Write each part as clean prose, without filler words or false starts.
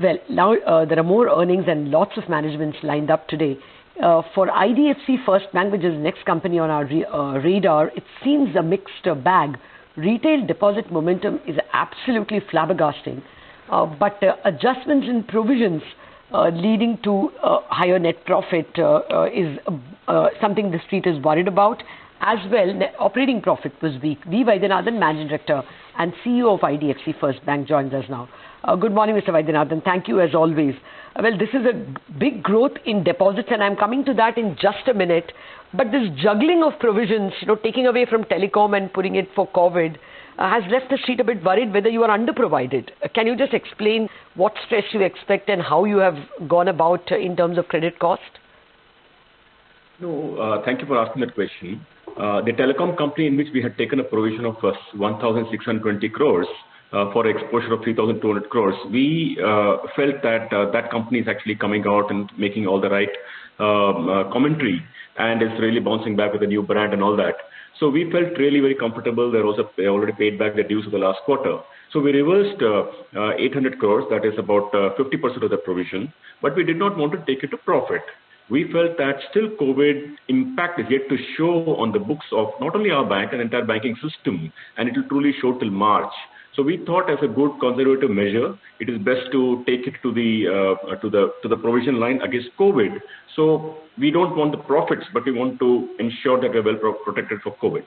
Well, now there are more earnings and lots of managements lined up today. For IDFC First Bank, which is the next company on our radar, it seems a mixed bag. Retail deposit momentum is absolutely flabbergasting, but adjustments in provisions leading to higher net profit is something the street is worried about. As well, operating profit was weak. V. Vaidyanathan, Managing Director and CEO of IDFC First Bank, joins us now. Good morning, Mr. Vaidyanathan. Thank you as always. Well, this is a big growth in deposits, and I'm coming to that in just a minute. But this juggling of provisions, taking away from telecom and putting it for COVID, has left the street a bit worried whether you are underprovided. Can you just explain what stress you expect and how you have gone about in terms of credit cost? No, thank you for asking that question. The telecom company in which we had taken a provision of 1,620 crores for exposure of 3,200 crores, we felt that that company is actually coming out and making all the right commentary and is really bouncing back with a new brand and all that. So we felt really very comfortable. They already paid back the dues of the last quarter. So we reversed 800 crores, that is about 50% of the provision, but we did not want to take it to profit. We felt that still COVID impact is yet to show on the books of not only our bank and entire banking system, and it will truly show till March. So we thought, as a good conservative measure, it is best to take it to the provision line against COVID. So we don't want the profits, but we want to ensure that we're well protected for COVID.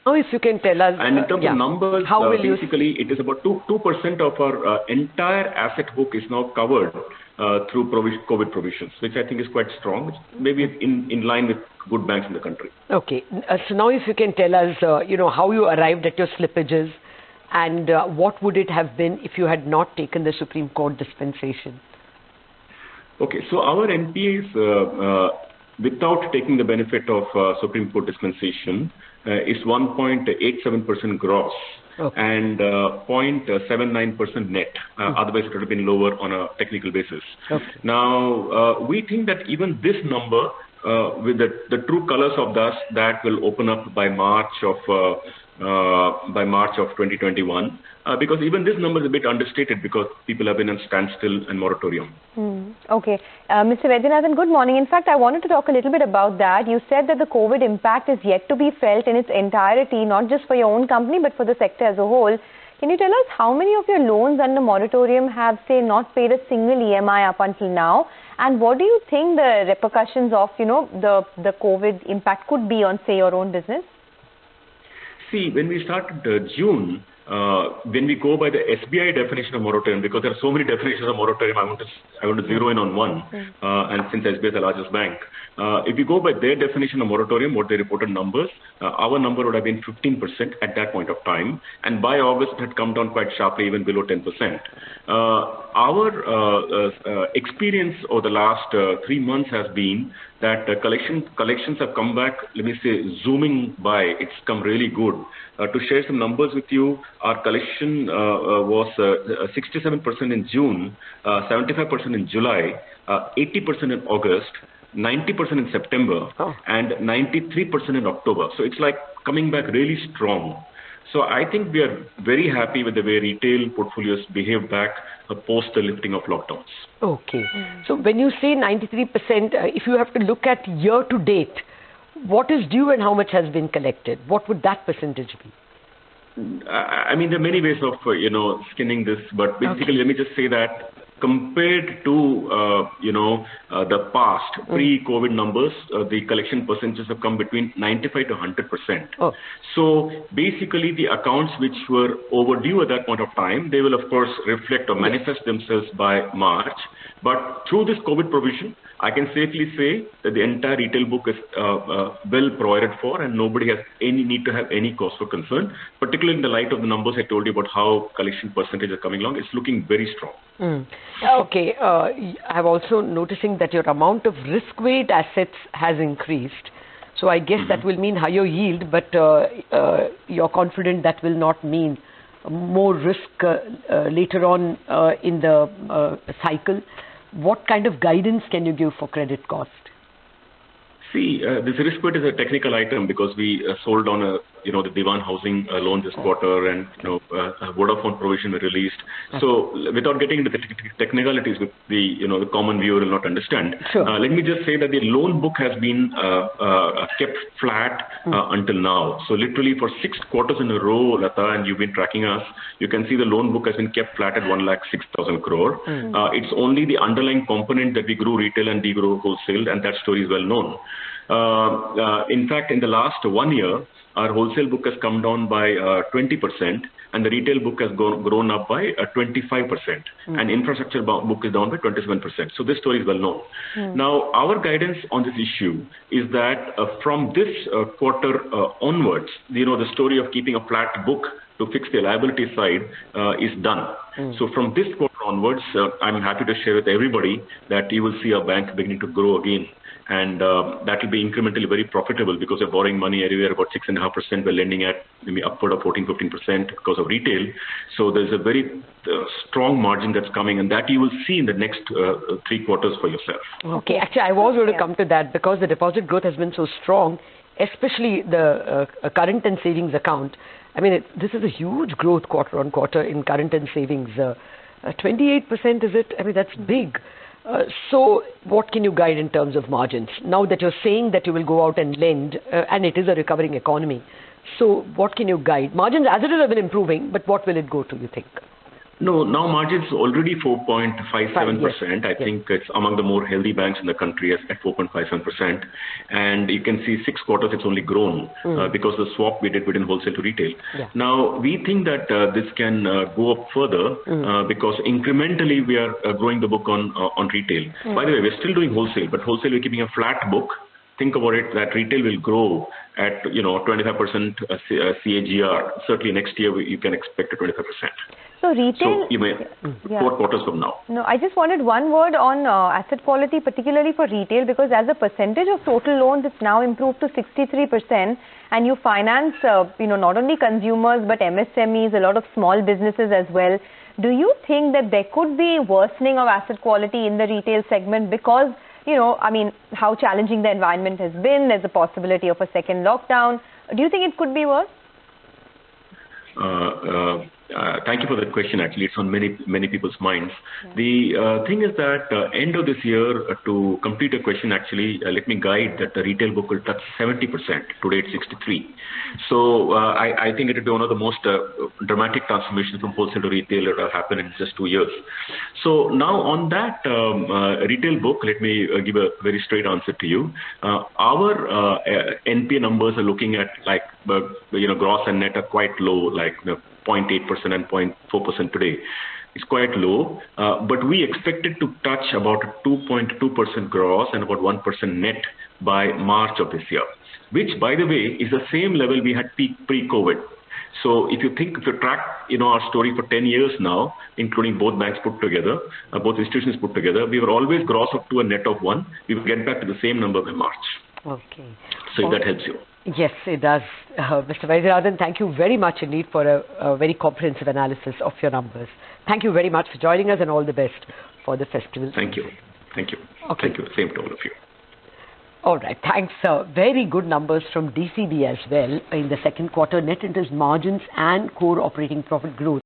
Now, if you can tell us, and in terms of numbers, basically it is about 2% of our entire asset book is now covered through COVID provisions, which I think is quite strong, maybe in line with good banks in the country. Okay. So now if you can tell us, how you arrived at your slippages and what would it have been if you had not taken the Supreme Court dispensation? Okay. So our NPAs, without taking the benefit of Supreme Court dispensation, is 1.87% gross. Okay. And 0.79% net. Otherwise, it would have been lower on a technical basis. Okay. Now, we think that even this number, with the true colors of that will open up by March of 2021, because even this number is a bit understated because people have been on standstill and moratorium. Okay. Mr. Vaidyanathan, good morning. In fact, I wanted to talk a little bit about that. You said that the COVID impact is yet to be felt in its entirety, not just for your own company, but for the sector as a whole. Can you tell us how many of your loans under moratorium have, say, not paid a single EMI up until now? And what do you think the repercussions of, the COVID impact could be on, say, your own business? See, when we started June, when we go by the SBI definition of moratorium, because there are so many definitions of moratorium, I want to zero in on one. And since SBI is the largest bank, if you go by their definition of moratorium, what they reported numbers, our number would have been 15% at that point of time, and by August it had come down quite sharply, even below 10%. Our experience over the last 3 months has been that collections have come back, let me say, zooming by. It's come really good. To share some numbers with you, our collection was 67% in June, 75% in July, 80% in August, 90% in September, and 93% in October. So it's like coming back really strong. So I think we are very happy with the way retail portfolios behave back post the lifting of lockdowns. Okay. So when you say 93%, if you have to look at year to date, what is due and how much has been collected? What would that percentage be? I mean, there are many ways of, skinning this, but basically, let me just say that compared to, the past pre-COVID numbers, the collection percentages have come between 95 to 100%. Oh. So basically, the accounts which were overdue at that point of time, they will of course reflect or manifest themselves by March. But through this COVID provision, I can safely say that the entire retail book is well provided for, and nobody has any need to have any cause for concern, particularly in the light of the numbers I told you about how collection percentage are coming along. It's looking very strong. Okay. I'm also noticing that your amount of risk-weight assets has increased. So I guess that will mean higher yield, but you're confident that will not mean more risk later on in the cycle. What kind of guidance can you give for credit cost? See, this risk weight is a technical item because we sold on a the Diwan housing loan this quarter, and Vodafone provision were released. So without getting into the technicalities, with the common viewer will not understand. Let me just say that the loan book has been kept flat until now. So literally for 6 quarters in a row, Lata, and you've been tracking us, you can see the loan book has been kept flat at 1,06,000 crore. It's only the underlying component that we grew retail and degrew wholesale, and that story is well known. In fact, in the last 1 year, our wholesale book has come down by 20%, and the retail book has grown up by 25%, and infrastructure book is down by 27%. So this story is well known. Now, our guidance on this issue is that from this quarter onwards, the story of keeping a flat book to fix the liability side is done. So from this quarter onwards, I'm happy to share with everybody that you will see our bank beginning to grow again. And that will be incrementally very profitable because we're borrowing money everywhere about 6.5%. We're lending at maybe upward of 14-15% because of retail. So there's a very strong margin that's coming, and that you will see in the next 3 quarters for yourself. Okay, actually I was going to come to that because the deposit growth has been so strong, especially the current and savings account. I mean, this is a huge growth quarter on quarter in current and savings. 28%, is it? I mean, that's big. So what can you guide in terms of margins? Now that you're saying that you will go out and lend, and it is a recovering economy, so what can you guide? Margins as it is have been improving, but what will it go to, you think? No, now margins already 4.57%. I think it's among the more healthy banks in the country at 4.57%. And you can see 6 quarters it's only grown because of the swap we did within wholesale to retail. Now, we think that this can go up further because incrementally we are growing the book on retail. By the way, we're still doing wholesale, but wholesale we're keeping a flat book. Think about it that retail will grow at 25% CAGR. Certainly next year you can expect a 25%. So retail. So you may 4 quarters from now. No, I just wanted one word on asset quality, particularly for retail, because as a percentage of total loans, it's now improved to 63%, and you finance not only consumers but MSMEs, a lot of small businesses as well. Do you think that there could be worsening of asset quality in the retail segment because I mean, how challenging the environment has been? There's a possibility of a second lockdown. Do you think it could be worse? Thank you for that question. Actually, it's on many people's minds. The thing is that end of this year, to complete a question, actually, let me guide that the retail book will touch 70%. Today it's 63. So I think it will be one of the most dramatic transformations from wholesale to retail that will happen in just 2 years. So now on that retail book, let me give a very straight answer to you. Our NPA numbers are looking at like gross and net are quite low, like 0.8% and 0.4% today. It's quite low, but we expect it to touch about 2.2% gross and about 1% net by March of this year, which, by the way, is the same level we had pre-COVID. So if you track our story for 10 years now, including both banks put together, both institutions put together, we were always gross of 2 and net of 1. We will get back to the same number by March. Okay. So if that helps you. Yes, it does. Mr. Vaidyanathan, thank you very much indeed for a very comprehensive analysis of your numbers. Thank you very much for joining us, and all the best for the festival. Thank you. Thank you. Okay. Thank you. Same to all of you. All right. Thanks. Very good numbers from DCB as well in the second quarter. Net interest margins and core operating profit growth.